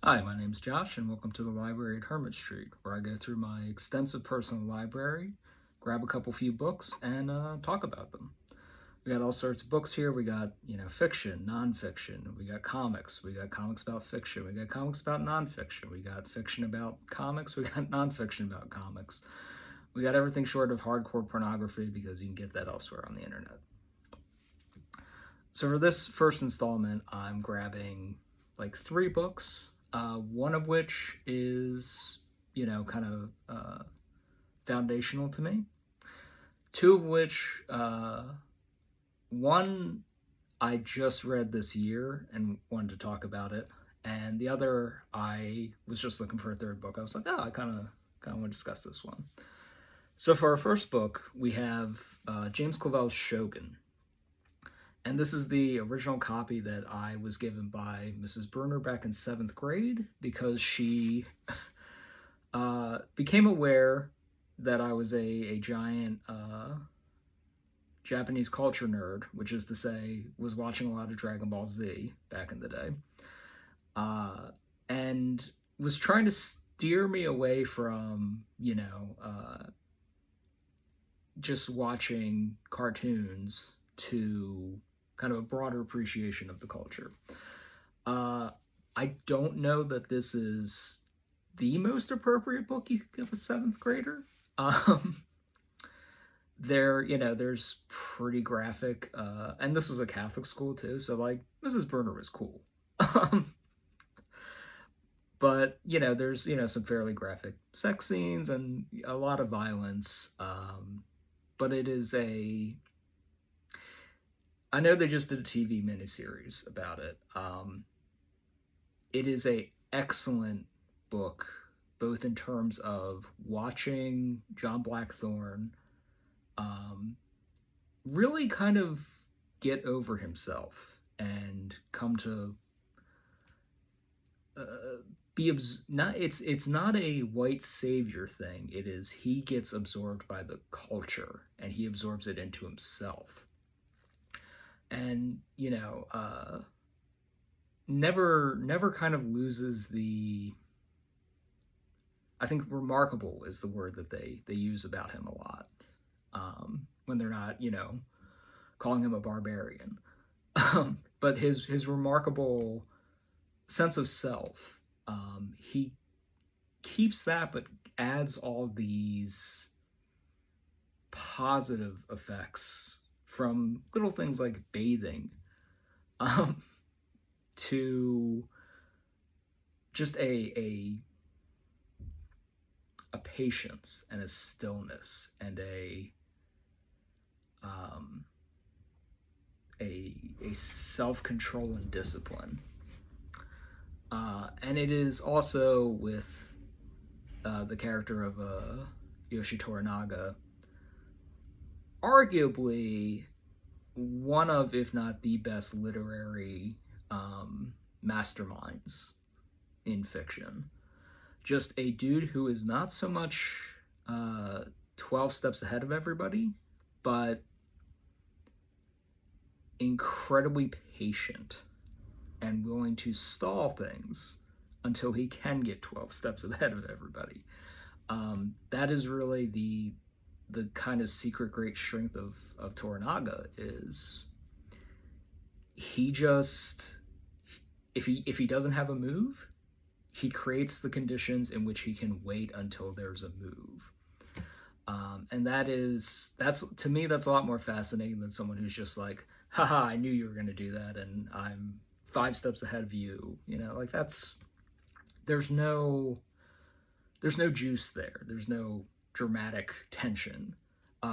Hi, my name's Josh, and welcome to the library at Hermit Street, where I go through my extensive personal library, grab a few books, and talk about them. We got all sorts of books here. We got, fiction, nonfiction. We got comics. We got comics about fiction. We got comics about nonfiction. We got fiction about comics. We got nonfiction about comics. We got everything short of hardcore pornography because you can get that elsewhere on the internet. So for this first installment, I'm grabbing like three books, one of which is, kind of foundational to me. Two of which, one I just read this year and wanted to talk about it, and the other I was just looking for a third book. I was like, oh, I kind of want to discuss this one. So for our first book, we have James Clavell's Shogun. And this is the original copy that I was given by Mrs. Bruner back in 7th grade because she became aware that I was a giant Japanese culture nerd, which is to say, was watching a lot of Dragon Ball Z back in the day, and was trying to steer me away from, just watching cartoons to kind of a broader appreciation of the culture. I don't know that this is the most appropriate book you could give a 7th grader. There's pretty graphic, and this was a Catholic school too, so like Mrs. Bruner was cool. But there's some fairly graphic sex scenes and a lot of violence. But it is I know they just did a TV miniseries about it. It is a excellent book, both in terms of watching John Blackthorne really kind of get over himself and come to it's not a white savior thing. It is he gets absorbed by the culture and he absorbs it into himself. And never kind of loses the, I think remarkable is the word that they use about him a lot, when they're not calling him a barbarian. But his remarkable sense of self, he keeps that but adds all these positive effects from little things like bathing, to just a patience and a stillness and a self-control and discipline. And it is also with the character of Yoshi Toranaga, arguably one of, if not the best literary masterminds in fiction. Just a dude who is not so much 12 steps ahead of everybody, but incredibly patient and willing to stall things until he can get 12 steps ahead of everybody. That is really the kind of secret great strength of Toranaga. Is he just, if he doesn't have a move, he creates the conditions in which he can wait until there's a move. And that's to me, that's a lot more fascinating than someone who's just like, haha, I knew you were going to do that and I'm 5 steps ahead of you. Like there's no juice there. There's no dramatic tension.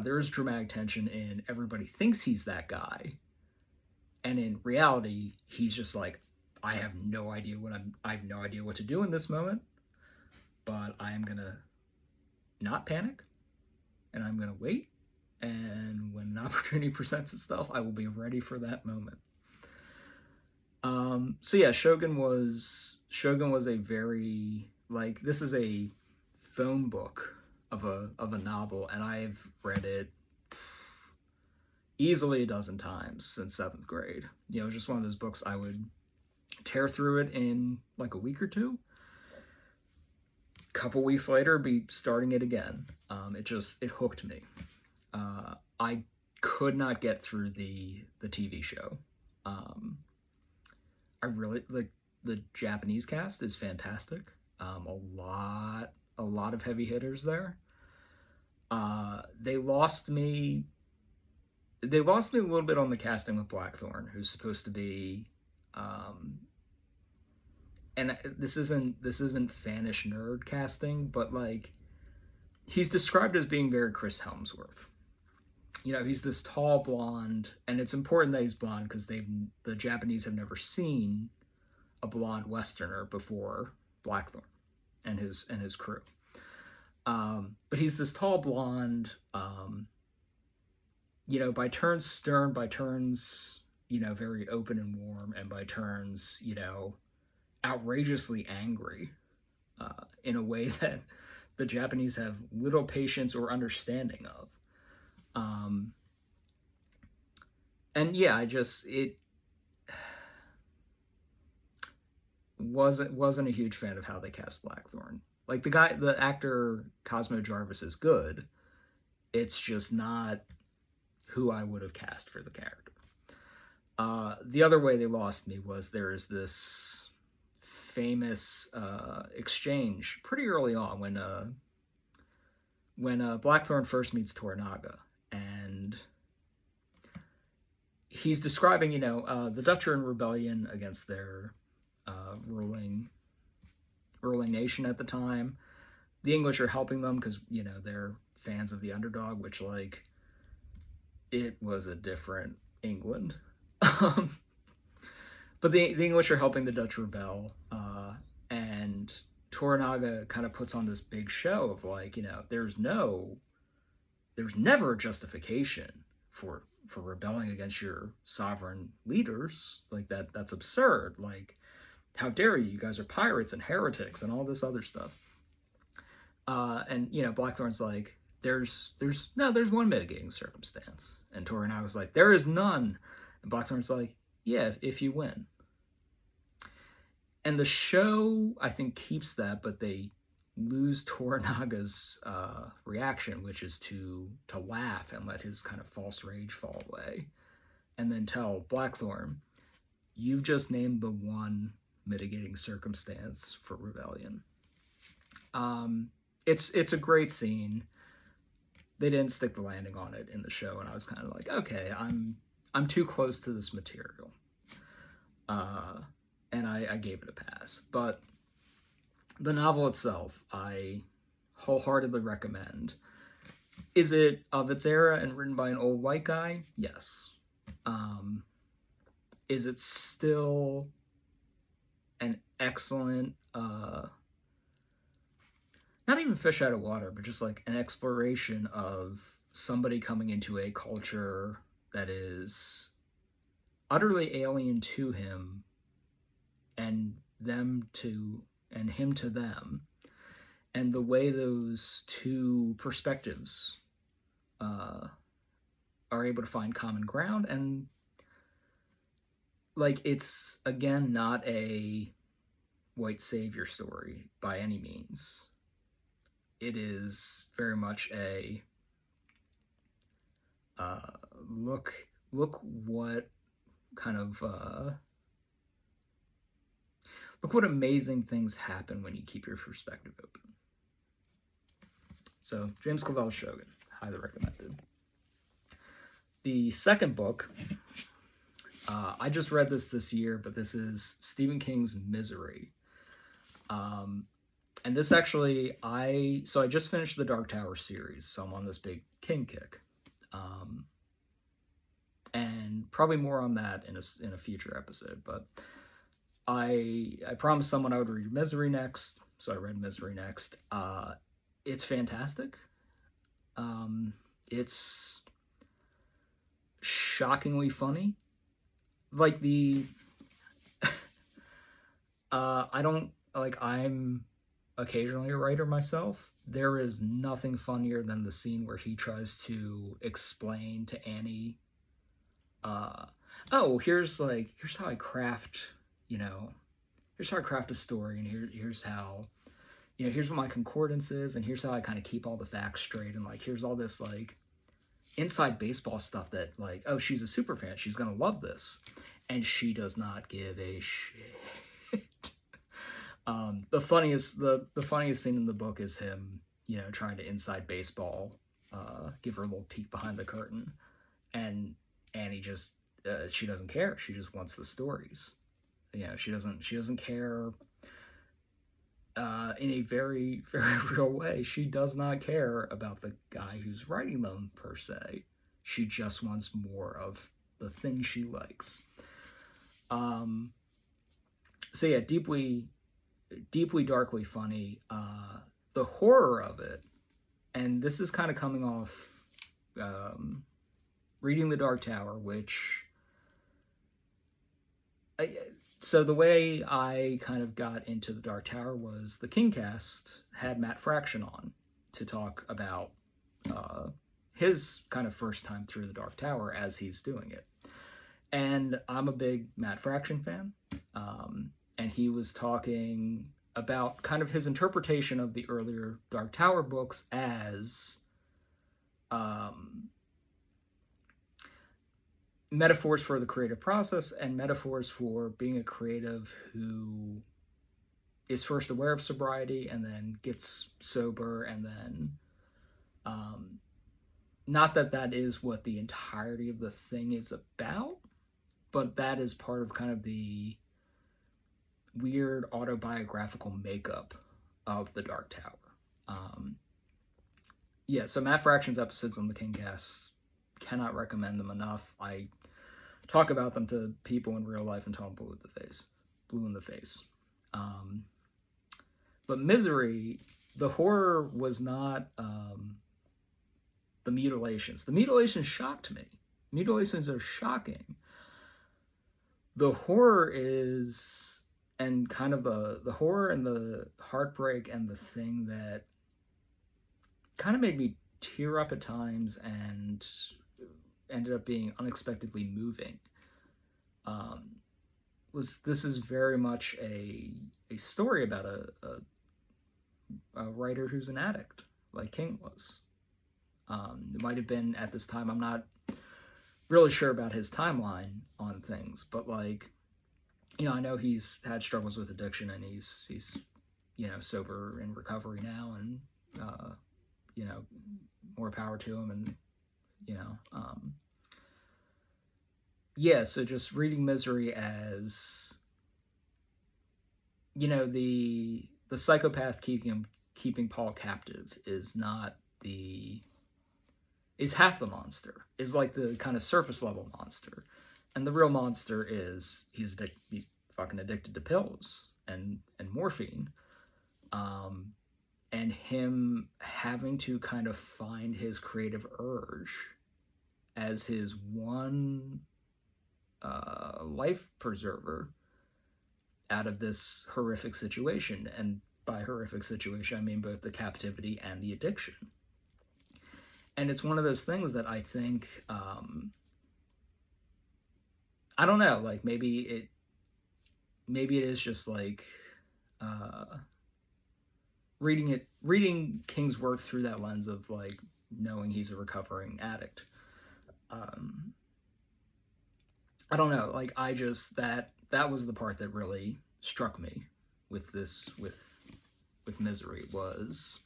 There is dramatic tension in everybody thinks he's that guy, and in reality, he's just like, I have no idea what to do in this moment, but I am gonna not panic, and I'm gonna wait, and when an opportunity presents itself, I will be ready for that moment. So yeah, Shogun was a very, like, this is a phone book of a novel, and I've read it easily a dozen times since 7th grade. Just one of those books I would tear through it in like a week or two. Couple weeks later, be starting it again. It hooked me. I could not get through the TV show. I really like the Japanese cast is fantastic. A lot of heavy hitters there. They lost me. They lost me a little bit on the casting with Blackthorne, who's supposed to be, and this isn't fanish nerd casting, but like he's described as being very Chris Helmsworth. You know, he's this tall blonde, and it's important that he's blonde because the Japanese have never seen a blonde Westerner before Blackthorne and his crew. But he's this tall blonde, you know, by turns stern, by turns, you know, very open and warm, and by turns, you know, outrageously angry, in a way that the Japanese have little patience or understanding of. And yeah, it wasn't a huge fan of how they cast Blackthorne. Like the actor Cosmo Jarvis is good. It's just not who I would have cast for the character. The other way they lost me was there is this famous exchange pretty early on when Blackthorne first meets Toranaga, and he's describing, you know, the Dutch are in rebellion against their ruling nation at the time. The English are helping them because, you know, they're fans of the underdog, which, like, it was a different England. But the English are helping the Dutch rebel, and Toranaga kind of puts on this big show of, like, you know, there's never a justification for rebelling against your sovereign leaders. Like, that's absurd. Like, how dare you? You guys are pirates and heretics and all this other stuff. And, you know, Blackthorne's like, there's one mitigating circumstance. And Toranaga's like, there is none. And Blackthorne's like, yeah, if you win. And the show, I think, keeps that, but they lose Toranaga's reaction, which is to laugh and let his kind of false rage fall away, and then tell Blackthorne, "You've just named the one mitigating circumstance for rebellion." It's a great scene. They didn't stick the landing on it in the show, and I was kind of like, okay, I'm too close to this material, and I gave it a pass. But the novel itself, I wholeheartedly recommend. Is it of its era and written by an old white guy? Yes. Is it still an excellent, not even fish out of water, but just like an exploration of somebody coming into a culture that is utterly alien to him, and him to them, and the way those two perspectives are able to find common ground. And like, it's again not a white savior story by any means. It is very much a look what kind of look what amazing things happen when you keep your perspective open. So, James Clavell's Shogun, highly recommended. The second book, I just read this year, but this is Stephen King's Misery. And this actually, I just finished the Dark Tower series, so I'm on this big King kick. And probably more on that in a future episode, but I promised someone I would read Misery next, so I read Misery next. It's fantastic. It's shockingly funny. Like I'm occasionally a writer myself. There is nothing funnier than the scene where he tries to explain to Annie, here's how I craft, here's how I craft a story, and here's how, here's what my concordance is, and here's how I kind of keep all the facts straight, and like here's all this like inside baseball stuff that like, oh, she's a super fan, she's gonna love this, and she does not give a shit. The funniest scene in the book is him, trying to inside baseball, give her a little peek behind the curtain, and Annie just she doesn't care. She just wants the stories. She doesn't care. In a very, very real way, she does not care about the guy who's writing them, per se. She just wants more of the thing she likes. So yeah, deeply, darkly funny. The horror of it, and this is kind of coming off reading The Dark Tower, which... So the way I kind of got into The Dark Tower was the Kingcast had Matt Fraction on to talk about his kind of first time through The Dark Tower as he's doing it. And I'm a big Matt Fraction fan. And he was talking about kind of his interpretation of the earlier Dark Tower books as metaphors for the creative process and metaphors for being a creative who is first aware of sobriety and then gets sober, and then not that is what the entirety of the thing is about, but that is part of kind of the weird autobiographical makeup of the Dark Tower. So Matt Fraction's episodes on the Kingcast, cannot recommend them enough. I talk about them to people in real life until I'm blue in the face. But Misery, the horror was not the mutilations. The mutilations shocked me. Mutilations are shocking. The horror is, and kind of the horror and the heartbreak and the thing that kind of made me tear up at times and ended up being unexpectedly moving, this is very much a story about a writer who's an addict, like King was. It might have been at this time, I'm not really sure about his timeline on things, but like, I know he's had struggles with addiction, and he's sober in recovery now, and more power to him, and so just reading Misery as, the psychopath keeping Paul captive is half the monster, is like the kind of surface level monster, and the real monster is he's fucking addicted to pills and morphine, and him having to kind of find his creative urge as his one life preserver out of this horrific situation. And by horrific situation, I mean both the captivity and the addiction. And it's one of those things that I think, I don't know, like maybe it is just like reading King's work through that lens of like knowing he's a recovering addict. I don't know, like I just, that was the part that really struck me with this, with Misery, was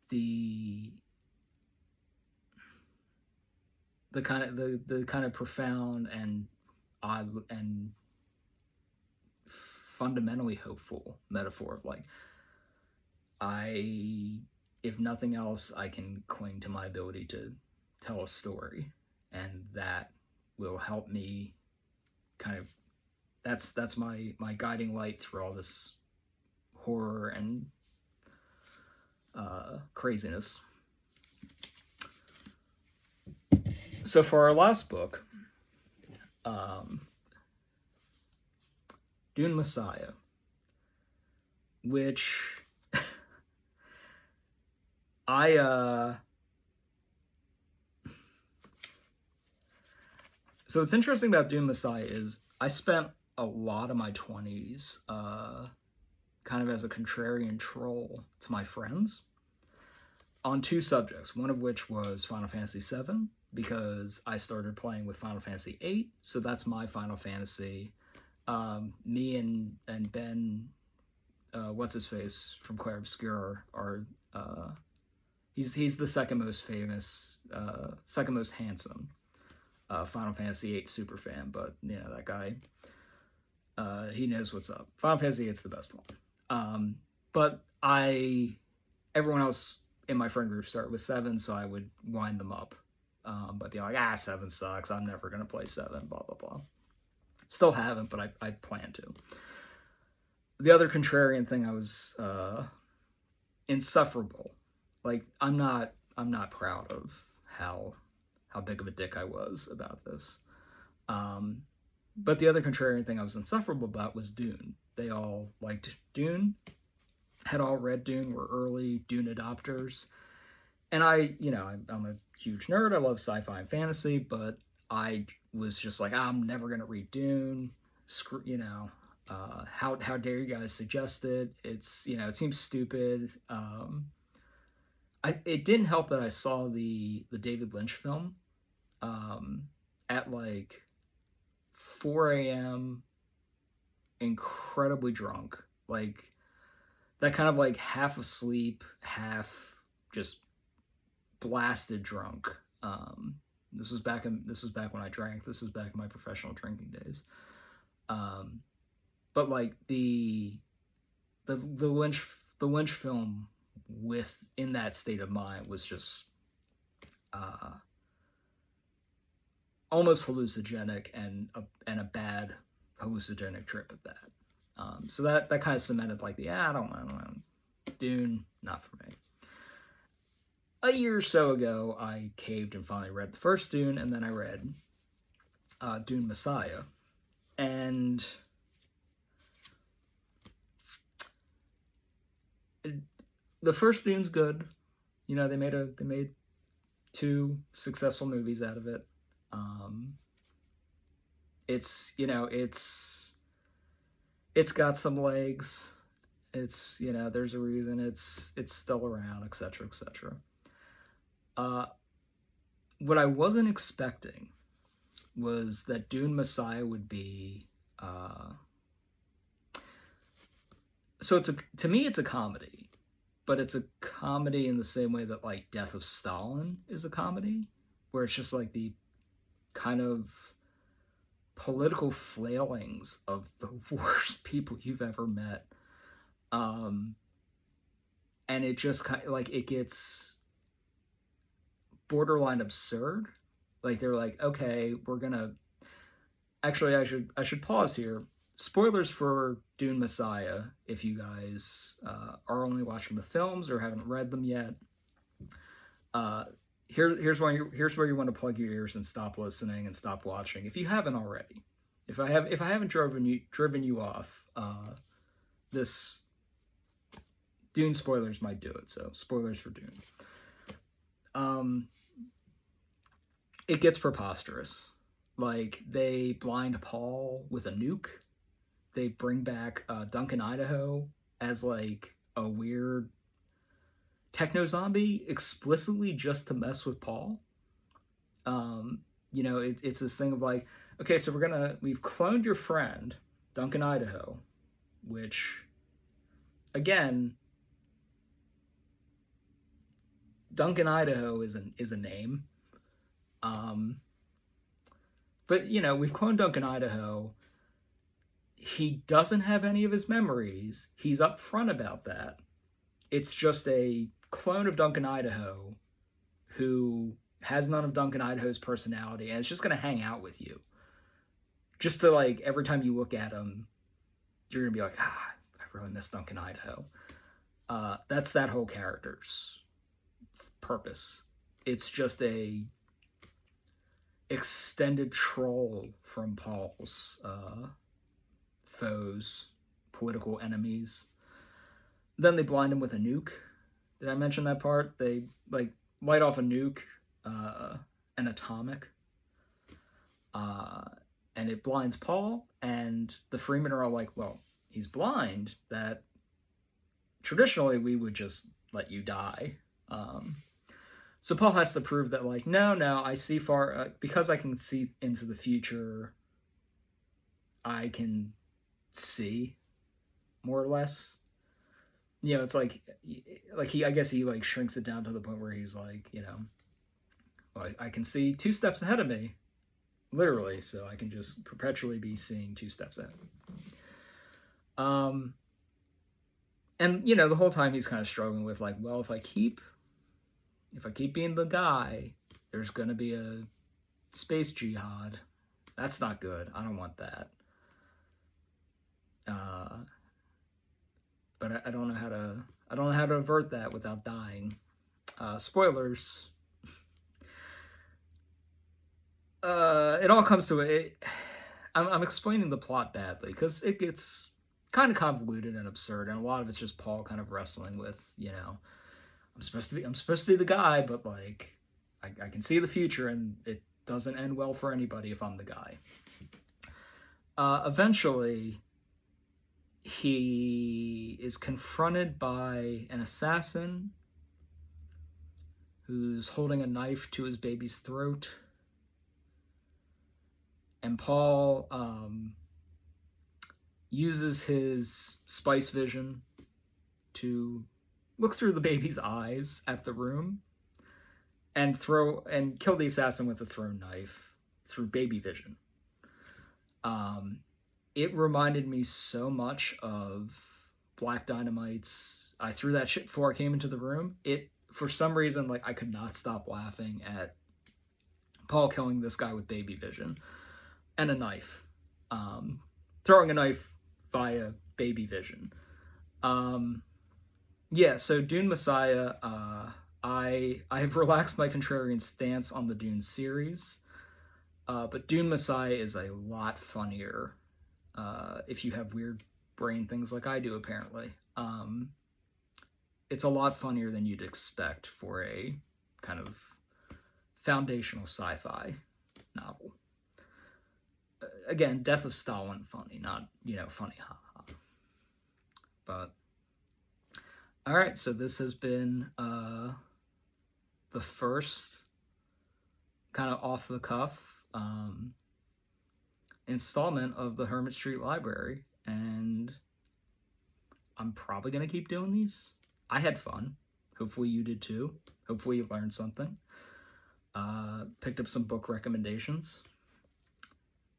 the kind of profound and odd and fundamentally hopeful metaphor of like, if nothing else, I can cling to my ability to tell a story, and that will help me kind of, that's my guiding light through all this horror and craziness. So for our last book, Dune Messiah, which so what's interesting about Dune Messiah is I spent a lot of my 20s kind of as a contrarian troll to my friends on two subjects, one of which was Final Fantasy VII, because I started playing with Final Fantasy VIII, so that's my Final Fantasy. Me and Ben, what's his face from Claire Obscure, are he's the second most famous, second most handsome Final Fantasy VIII super fan, but you know that guy, he knows what's up. Final Fantasy VIII's the best one. But everyone else in my friend group started with 7, so I would wind them up by being like, 7 sucks, I'm never going to play 7, blah, blah, blah. Still haven't, but I plan to. The other contrarian thing, I was insufferable. Like, I'm not proud of how big of a dick I was about this. But the other contrarian thing I was insufferable about was Dune. They all liked Dune, had all read Dune, were early Dune adopters. And I'm a huge nerd. I love sci-fi and fantasy, but I was just like, I'm never going to read Dune. Screw, how dare you guys suggest it? It's, it seems stupid. It didn't help that I saw the David Lynch film at like 4 a.m. incredibly drunk, like that kind of like half asleep, half just blasted drunk. This was back when I drank. This was back in my professional drinking days. But like the Lynch film in that state of mind was just almost hallucinogenic, and a bad hallucinogenic trip at that. So that kind of cemented like I don't know, Dune, not for me. A year or so ago, I caved and finally read the first Dune, and then I read Dune Messiah, and the first Dune's good. They made 2 successful movies out of it. It's got some legs. It's, there's a reason it's still around, etc., etc. What I wasn't expecting was that Dune Messiah would be, to me it's a comedy, but it's a comedy in the same way that like Death of Stalin is a comedy, where it's just like the kind of political flailings of the worst people you've ever met. And it just kind of like, it gets borderline absurd. Like they're like, okay, we're gonna, actually I should pause here. Spoilers for Dune Messiah if you guys are only watching the films or haven't read them yet. Here's where you want to plug your ears and stop listening and stop watching if you haven't already. If I haven't driven you off, this Dune spoilers might do it. So spoilers for Dune. It gets preposterous. Like they blind Paul with a nuke. They bring back Duncan Idaho as like a weird techno zombie explicitly just to mess with Paul. It's this thing of like, okay, so we've cloned your friend Duncan Idaho, which again, Duncan Idaho is a name. But we've cloned Duncan Idaho. He doesn't have any of his memories. He's upfront about that. It's just a clone of Duncan Idaho who has none of Duncan Idaho's personality, and it's just going to hang out with you. Just to, like, every time you look at him, you're going to be like, I really miss Duncan Idaho. That's that whole character's purpose. It's just a extended troll from Paul's foes, political enemies. Then they blind him with a nuke. Did I mention that part? They like light off a nuke, an atomic. and it blinds Paul, and the Freemen are all like, well, he's blind, that traditionally we would just let you die. So Paul has to prove that, like, no, I see far, because I can see into the future, I can see more or less. You know, it's like I guess he like shrinks it down to the point where he's like, you know, well, I can see 2 steps ahead of me, literally, so I can just perpetually be seeing 2 steps ahead. And you know, the whole time he's kind of struggling with, like, well, if I keep being the guy, there's gonna be a space jihad. That's not good. I don't want that. But I don't know how to avert that without dying. Spoilers. It all comes to it. I'm explaining the plot badly because it gets kind of convoluted and absurd, and a lot of it's just Paul kind of wrestling with, you know, I'm supposed to be the guy, but like I can see the future, and it doesn't end well for anybody if I'm the guy. Eventually, he is confronted by an assassin who's holding a knife to his baby's throat. And Paul uses his spice vision to look through the baby's eyes at the room and kill the assassin with a thrown knife through baby vision. It reminded me so much of Black Dynamite's I threw that shit before I came into the room. It, for some reason, like, I could not stop laughing at Paul killing this guy with baby vision and a knife. Throwing a knife via baby vision. Yeah, so Dune Messiah, I have relaxed my contrarian stance on the Dune series, but Dune Messiah is a lot funnier if you have weird brain things like I do, apparently. It's a lot funnier than you'd expect for a kind of foundational sci-fi novel. Again, Death of Stalin funny, not, you know, funny haha. But all right, so this has been the first kind of off the cuff installment of the Hermit Street Library, and I'm probably gonna keep doing these. I had fun. Hopefully you did too. Hopefully you learned something. Picked up some book recommendations.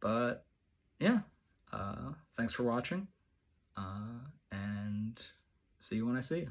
But yeah, thanks for watching, and see you when I see you.